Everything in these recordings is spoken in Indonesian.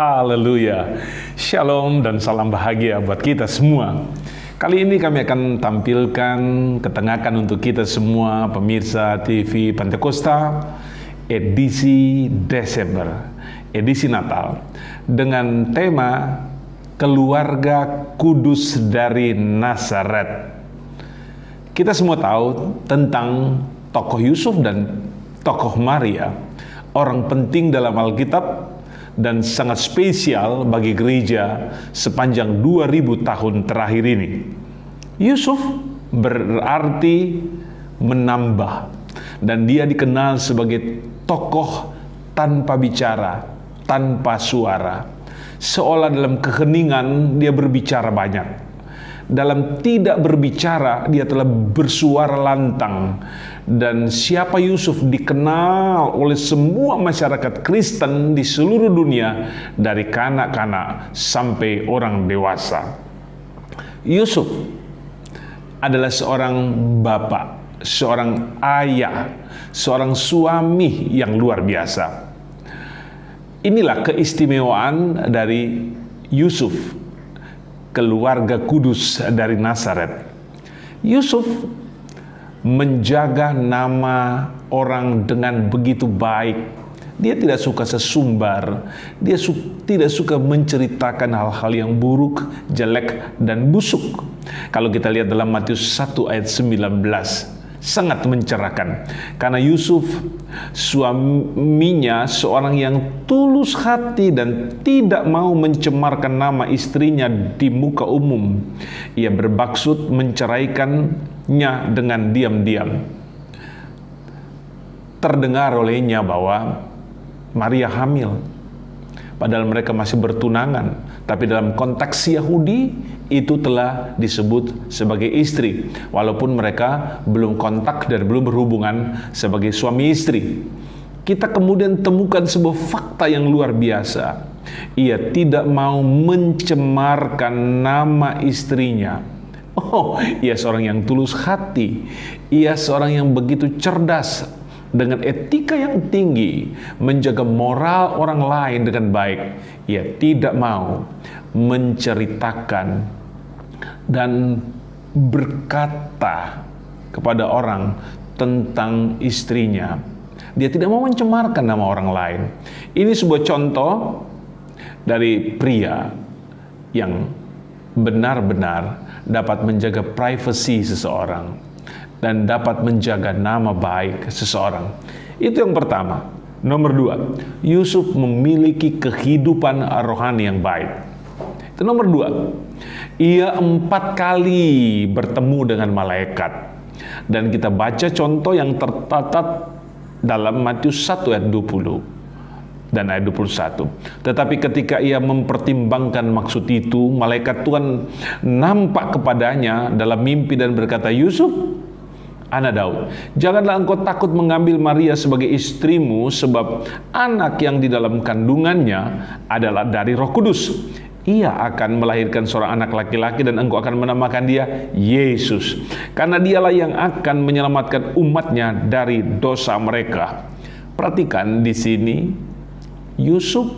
Haleluya. Shalom dan salam bahagia buat kita semua. Kali ini kami akan tampilkan, ketengahkan untuk kita semua pemirsa TV Pantekosta edisi Desember, edisi Natal, dengan tema Keluarga Kudus dari Nazaret. Kita semua tahu tentang tokoh Yusuf dan tokoh Maria, orang penting dalam Alkitab dan sangat spesial bagi gereja sepanjang 2000 tahun terakhir ini. Yusuf berarti menambah, dan dia dikenal sebagai tokoh tanpa bicara, tanpa suara. Seolah dalam keheningan dia berbicara banyak. Dalam tidak berbicara, dia telah bersuara lantang. Dan siapa Yusuf dikenal oleh semua masyarakat Kristen di seluruh dunia, dari kanak-kanak sampai orang dewasa. Yusuf adalah seorang bapak, seorang ayah, seorang suami yang luar biasa. Inilah keistimewaan dari Yusuf, keluarga kudus dari Nazaret. Yusuf menjaga nama orang dengan begitu baik. Dia tidak suka sesumbar. Dia tidak suka menceritakan hal-hal yang buruk, jelek, dan busuk. Kalau kita lihat dalam Matius 1 ayat 19, sangat mencerahkan. Karena Yusuf, suaminya seorang yang tulus hati dan tidak mau mencemarkan nama istrinya di muka umum. Ia bermaksud menceraikannya dengan diam-diam. Terdengar olehnya bahwa Maria hamil, padahal mereka masih bertunangan. Tapi dalam konteks Yahudi, itu telah disebut sebagai istri, walaupun mereka belum kontak dan belum berhubungan sebagai suami istri. Kita kemudian temukan sebuah fakta yang luar biasa. Ia tidak mau mencemarkan nama istrinya. Oh, ia seorang yang tulus hati. Ia seorang yang begitu cerdas, dengan etika yang tinggi, menjaga moral orang lain dengan baik. Ia tidak mau menceritakan dan berkata kepada orang tentang istrinya. Dia tidak mau mencemarkan nama orang lain. Ini sebuah contoh dari pria yang benar-benar dapat menjaga privasi seseorang dan dapat menjaga nama baik seseorang. Itu yang pertama. Nomor dua, Yusuf memiliki kehidupan rohani yang baik. Itu nomor dua. Ia 4 kali bertemu dengan malaikat. Dan kita baca contoh yang tercatat dalam Matius 1 ayat 20 dan ayat 21. Tetapi ketika ia mempertimbangkan maksud itu, malaikat Tuhan nampak kepadanya dalam mimpi dan berkata, "Yusuf, anak Daud, janganlah engkau takut mengambil Maria sebagai istrimu, sebab anak yang di dalam kandungannya adalah dari Roh Kudus. Ia akan melahirkan seorang anak laki-laki dan engkau akan menamakan dia Yesus, karena dialah yang akan menyelamatkan umatnya dari dosa mereka." Perhatikan di sini, Yusuf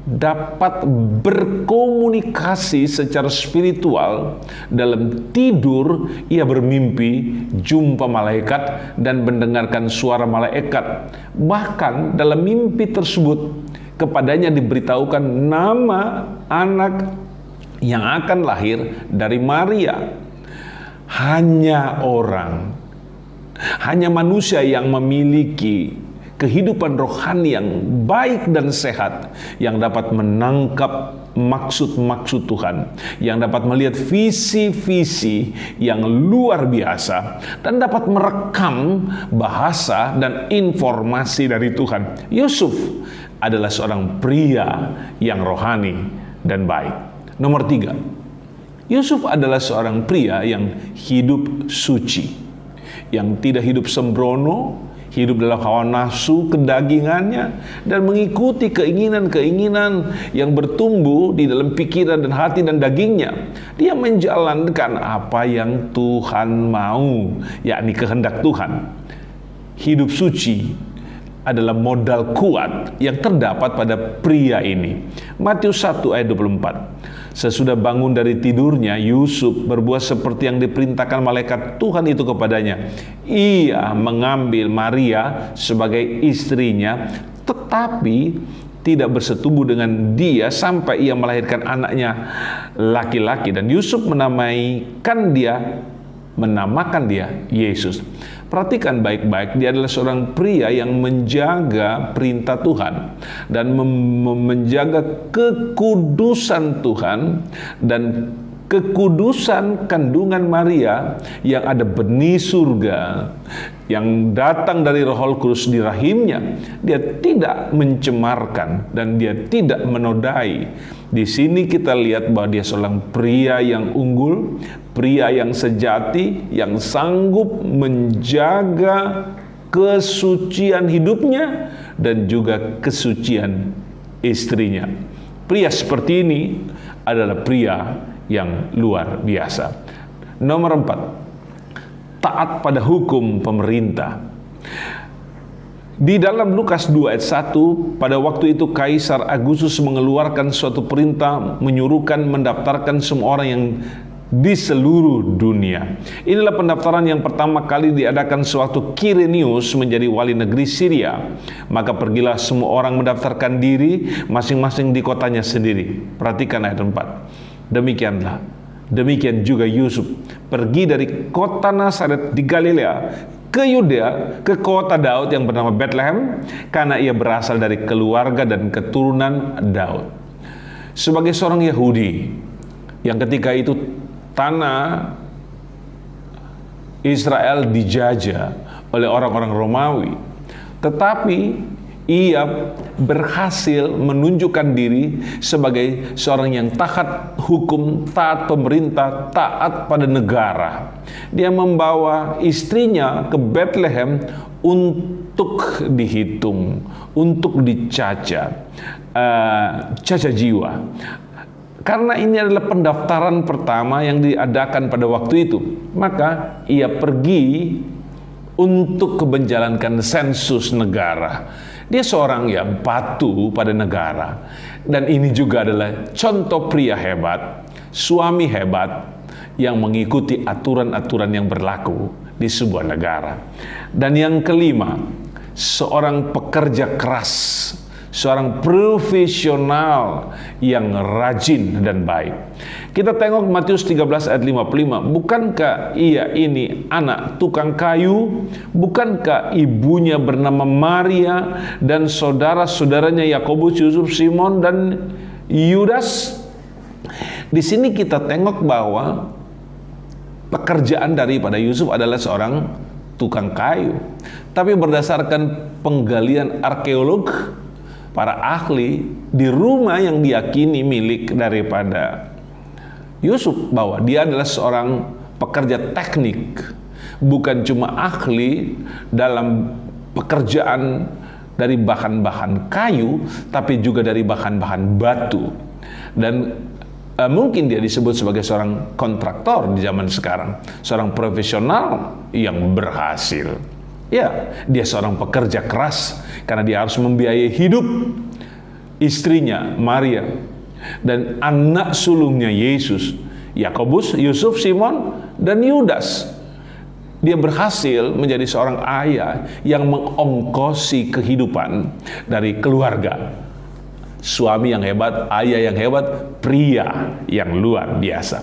dapat berkomunikasi secara spiritual. Dalam tidur ia bermimpi, jumpa malaikat dan mendengarkan suara malaikat. Bahkan dalam mimpi tersebut kepadanya diberitahukan nama anak yang akan lahir dari Maria. Hanya manusia yang memiliki kehidupan rohani yang baik dan sehat, yang dapat menangkap maksud-maksud Tuhan, yang dapat melihat visi-visi yang luar biasa, dan dapat merekam bahasa dan informasi dari Tuhan. Yusuf adalah seorang pria yang rohani dan baik. Nomor 3, Yusuf adalah seorang pria yang hidup suci, yang tidak hidup sembrono, hidup dalam hawa nafsu kedagingannya, dan mengikuti keinginan-keinginan yang bertumbuh di dalam pikiran dan hati dan dagingnya. Dia menjalankan apa yang Tuhan mau, yakni kehendak Tuhan. Hidup suci adalah modal kuat yang terdapat pada pria ini. Matius 1 ayat 24. Sesudah bangun dari tidurnya, Yusuf berbuat seperti yang diperintahkan malaikat Tuhan itu kepadanya. Ia mengambil Maria sebagai istrinya, tetapi tidak bersetubuh dengan dia sampai ia melahirkan anaknya laki-laki. Dan Yusuf menamakan dia Yesus. Perhatikan baik-baik, dia adalah seorang pria yang menjaga perintah Tuhan dan menjaga kekudusan Tuhan dan kekudusan kandungan Maria yang ada benih surga yang datang dari Roh Kudus di rahimnya. Dia tidak mencemarkan dan dia tidak menodai. Di sini kita lihat bahwa dia seorang pria yang unggul, pria yang sejati, yang sanggup menjaga kesucian hidupnya dan juga kesucian istrinya. Pria seperti ini adalah pria yang luar biasa. Nomor 4, taat pada hukum pemerintah. Di dalam Lukas 2 ayat 1, pada waktu itu Kaisar Agustus mengeluarkan suatu perintah menyuruhkan mendaftarkan semua orang yang di seluruh dunia. Inilah pendaftaran yang pertama kali diadakan sewaktu Kirenius menjadi wali negeri Syria. Maka pergilah semua orang mendaftarkan diri masing-masing di kotanya sendiri. Perhatikan ayat 4. Demikian juga Yusuf pergi dari kota Nazaret di Galilea ke Yudea, ke kota Daud yang bernama Bethlehem, karena ia berasal dari keluarga dan keturunan Daud. Sebagai seorang Yahudi yang ketika itu tanah Israel dijajah oleh orang-orang Romawi, tetapi ia berhasil menunjukkan diri sebagai seorang yang taat hukum, taat pemerintah, taat pada negara. Dia membawa istrinya ke Bethlehem untuk dihitung, untuk dicaca jiwa. Karena ini adalah pendaftaran pertama yang diadakan pada waktu itu, maka ia pergi untuk menjalankan sensus negara. Dia seorang yang patuh pada negara. Dan ini juga adalah contoh pria hebat, suami hebat yang mengikuti aturan-aturan yang berlaku di sebuah negara. Dan yang kelima, seorang pekerja keras, seorang profesional yang rajin dan baik. Kita tengok Matius 13 ayat 55. Bukankah ia ini anak tukang kayu? Bukankah ibunya bernama Maria dan saudara-saudaranya Yakobus, Yusuf, Simon dan Yudas? Di sini kita tengok bahwa pekerjaan daripada Yusuf adalah seorang tukang kayu. Tapi berdasarkan penggalian arkeolog, para ahli di rumah yang diyakini milik daripada Yusuf, bahwa dia adalah seorang pekerja teknik, bukan cuma ahli dalam pekerjaan dari bahan-bahan kayu, tapi juga dari bahan-bahan batu. Dan mungkin dia disebut sebagai seorang kontraktor di zaman sekarang, seorang profesional yang berhasil. Ya, dia seorang pekerja keras karena dia harus membiayai hidup istrinya Maria dan anak sulungnya Yesus, Yakobus, Yusuf, Simon dan Yudas. Dia berhasil menjadi seorang ayah yang mengongkosi kehidupan dari keluarga. Suami yang hebat, ayah yang hebat, pria yang luar biasa.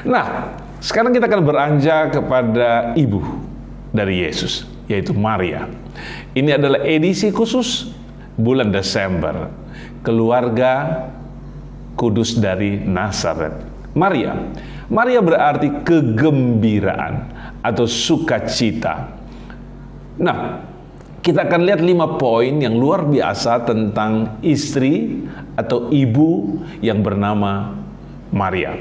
Nah, sekarang kita akan beranjak kepada ibu dari Yesus, yaitu Maria. Ini adalah edisi khusus bulan Desember, keluarga kudus dari Nazaret. Maria berarti kegembiraan atau sukacita. Nah, kita akan lihat 5 poin yang luar biasa tentang istri atau ibu yang bernama Maria.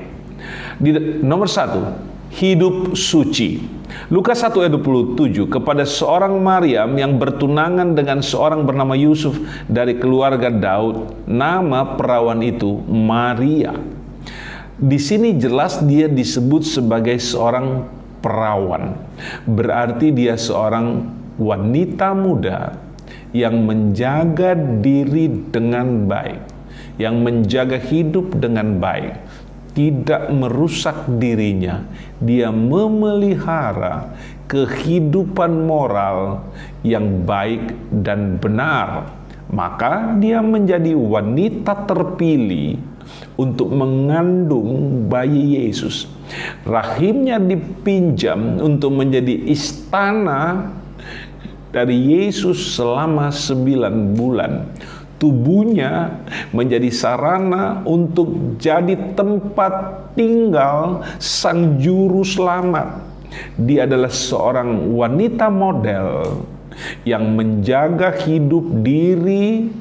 Nomor 1, hidup suci. Lukas 1 ayat 27, kepada seorang Maryam yang bertunangan dengan seorang bernama Yusuf dari keluarga Daud, nama perawan itu Maria. Di sini jelas dia disebut sebagai seorang perawan. Berarti dia seorang wanita muda yang menjaga diri dengan baik, yang menjaga hidup dengan baik, tidak merusak dirinya, dia memelihara kehidupan moral yang baik dan benar, maka dia menjadi wanita terpilih untuk mengandung bayi Yesus. Rahimnya dipinjam untuk menjadi istana dari Yesus selama 9 bulan. Tubuhnya menjadi sarana untuk jadi tempat tinggal Sang Juru Selamat. Dia adalah seorang wanita model yang menjaga hidup diri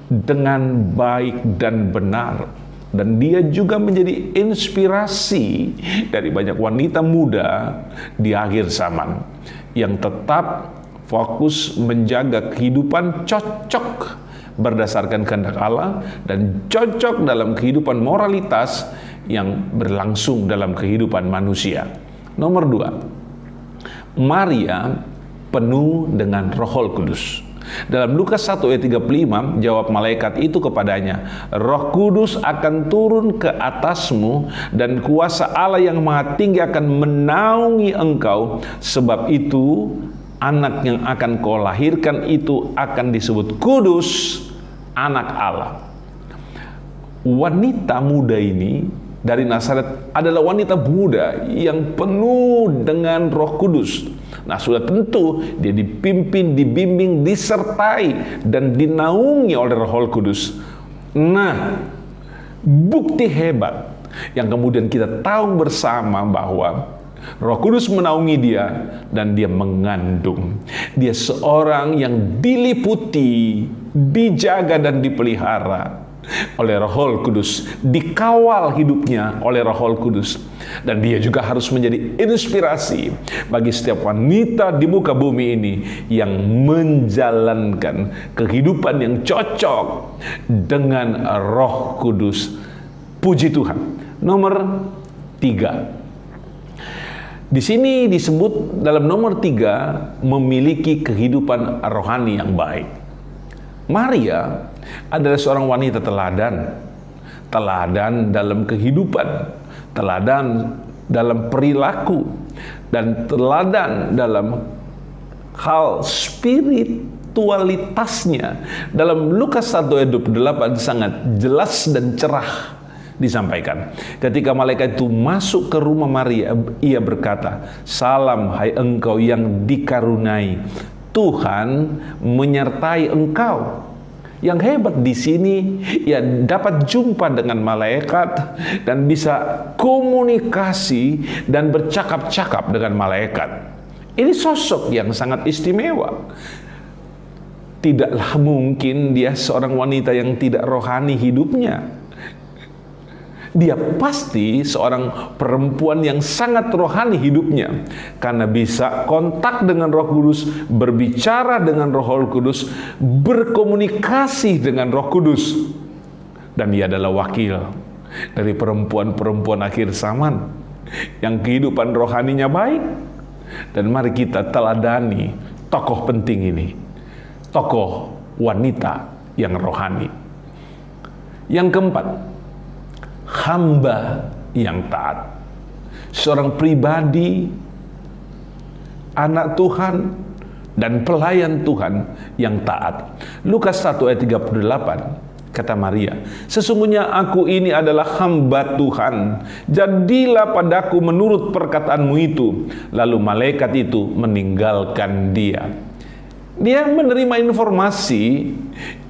dengan baik dan benar, dan dia juga menjadi inspirasi dari banyak wanita muda di akhir zaman yang tetap fokus menjaga kehidupan cocok berdasarkan kehendak Allah dan cocok dalam kehidupan moralitas yang berlangsung dalam kehidupan manusia. Nomor 2, Maria penuh dengan Roh Kudus. Dalam Lukas 1 ayat 35, jawab malaikat itu kepadanya, Roh Kudus akan turun ke atasmu dan kuasa Allah yang Maha Tinggi akan menaungi engkau. Sebab itu anak yang akan kau lahirkan itu akan disebut kudus, anak Allah. Wanita muda ini dari Nazaret adalah wanita muda yang penuh dengan Roh Kudus. Nah, sudah tentu dia dipimpin, dibimbing, disertai dan dinaungi oleh Roh Kudus. Nah, bukti hebat yang kemudian kita tahu bersama bahwa Roh Kudus menaungi dia dan dia mengandung. Dia seorang yang diliputi, dijaga dan dipelihara oleh Roh Kudus, dikawal hidupnya oleh Roh Kudus, dan dia juga harus menjadi inspirasi bagi setiap wanita di muka bumi ini yang menjalankan kehidupan yang cocok dengan Roh Kudus. Puji Tuhan. Nomor 3. Di sini disebut dalam nomor 3 memiliki kehidupan rohani yang baik. Maria adalah seorang wanita teladan. Teladan dalam kehidupan, teladan dalam perilaku, dan teladan dalam hal spiritualitasnya. Dalam Lukas 1 ayat 28 sangat jelas dan cerah disampaikan. Ketika malaikat itu masuk ke rumah Maria, ia berkata, "Salam hai engkau yang dikaruniai, Tuhan menyertai engkau." Yang hebat di sini, ya dapat jumpa dengan malaikat dan bisa komunikasi dan bercakap-cakap dengan malaikat. Ini sosok yang sangat istimewa. Tidaklah mungkin dia seorang wanita yang tidak rohani hidupnya. Dia pasti seorang perempuan yang sangat rohani hidupnya, karena bisa kontak dengan Roh Kudus, berbicara dengan Roh Kudus, berkomunikasi dengan Roh Kudus. Dan dia adalah wakil dari perempuan-perempuan akhir zaman yang kehidupan rohaninya baik. Dan mari kita teladani tokoh penting ini, tokoh wanita yang rohani. Yang keempat, hamba yang taat. Seorang pribadi, anak Tuhan, dan pelayan Tuhan yang taat. Lukas 1 ayat 38, kata Maria, "Sesungguhnya aku ini adalah hamba Tuhan. Jadilah padaku menurut perkataanmu itu." Lalu malaikat itu meninggalkan dia. Dia menerima informasi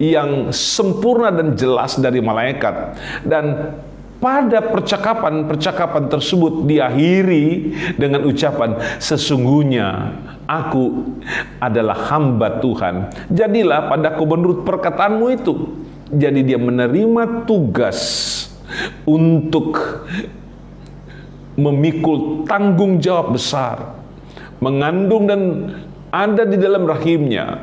yang sempurna dan jelas dari malaikat, dan pada percakapan tersebut diakhiri dengan ucapan, "Sesungguhnya aku adalah hamba Tuhan. Jadilah padaku menurut perkataanmu itu." Jadi dia menerima tugas untuk memikul tanggung jawab besar, mengandung dan ada di dalam rahimnya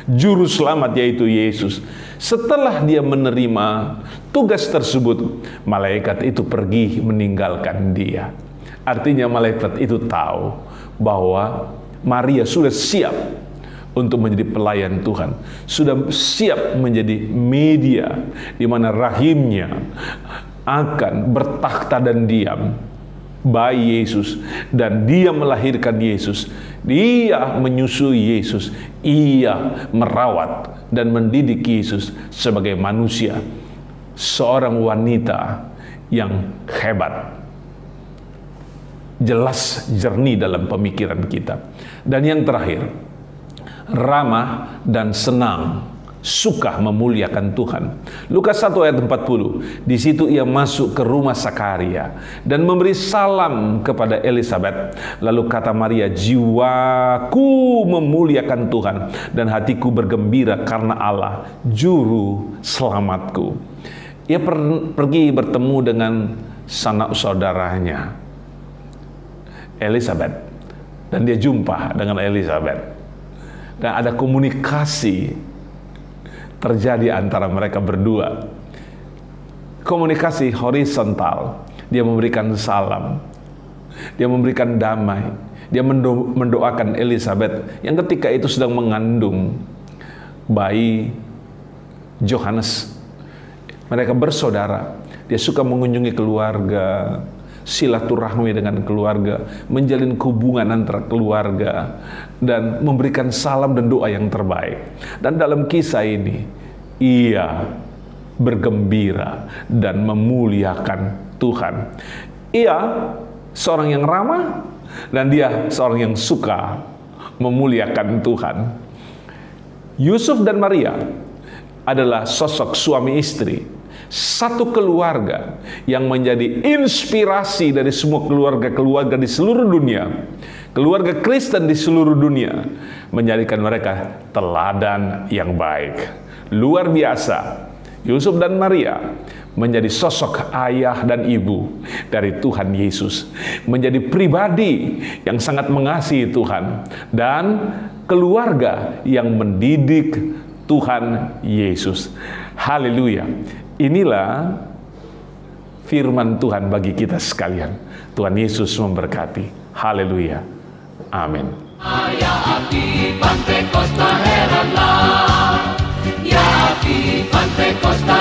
Juru Selamat, yaitu Yesus. Setelah dia menerima tugas tersebut, malaikat itu pergi meninggalkan dia. Artinya malaikat itu tahu bahwa Maria sudah siap untuk menjadi pelayan Tuhan, sudah siap menjadi media di mana rahimnya akan bertakhta dan diam bayi Yesus, dan dia melahirkan Yesus, dia menyusui Yesus, ia merawat dan mendidik Yesus sebagai manusia, seorang wanita yang hebat, jelas jernih dalam pemikiran kita. Dan yang terakhir, ramah dan senang, suka memuliakan Tuhan. Lukas 1 ayat 40, di situ ia masuk ke rumah Sakaria dan memberi salam kepada Elisabet. Lalu kata Maria, jiwaku memuliakan Tuhan dan hatiku bergembira karena Allah, juru selamatku. Ia pergi bertemu dengan sanak saudaranya Elisabet, dan dia jumpa dengan Elisabet, dan ada komunikasi terjadi antara mereka berdua. Komunikasi horizontal. Dia memberikan salam, dia memberikan damai, dia mendoakan Elisabet yang ketika itu sedang mengandung bayi Yohanes. Mereka bersaudara. Dia suka mengunjungi keluarga, silaturahmi dengan keluarga, menjalin hubungan antara keluarga, dan memberikan salam dan doa yang terbaik. Dan dalam kisah ini, ia bergembira dan memuliakan Tuhan. Ia seorang yang ramah, dan dia seorang yang suka memuliakan Tuhan. Yusuf dan Maria adalah sosok suami istri, satu keluarga yang menjadi inspirasi dari semua keluarga-keluarga di seluruh dunia, keluarga Kristen di seluruh dunia, menjadikan mereka teladan yang baik. Luar biasa, Yusuf dan Maria menjadi sosok ayah dan ibu dari Tuhan Yesus, menjadi pribadi yang sangat mengasihi Tuhan, dan keluarga yang mendidik Tuhan Yesus. Haleluya. Inilah firman Tuhan bagi kita sekalian. Tuhan Yesus memberkati. Haleluya. Amin. Ya api Pantekosta heranlah, ya api Pantekosta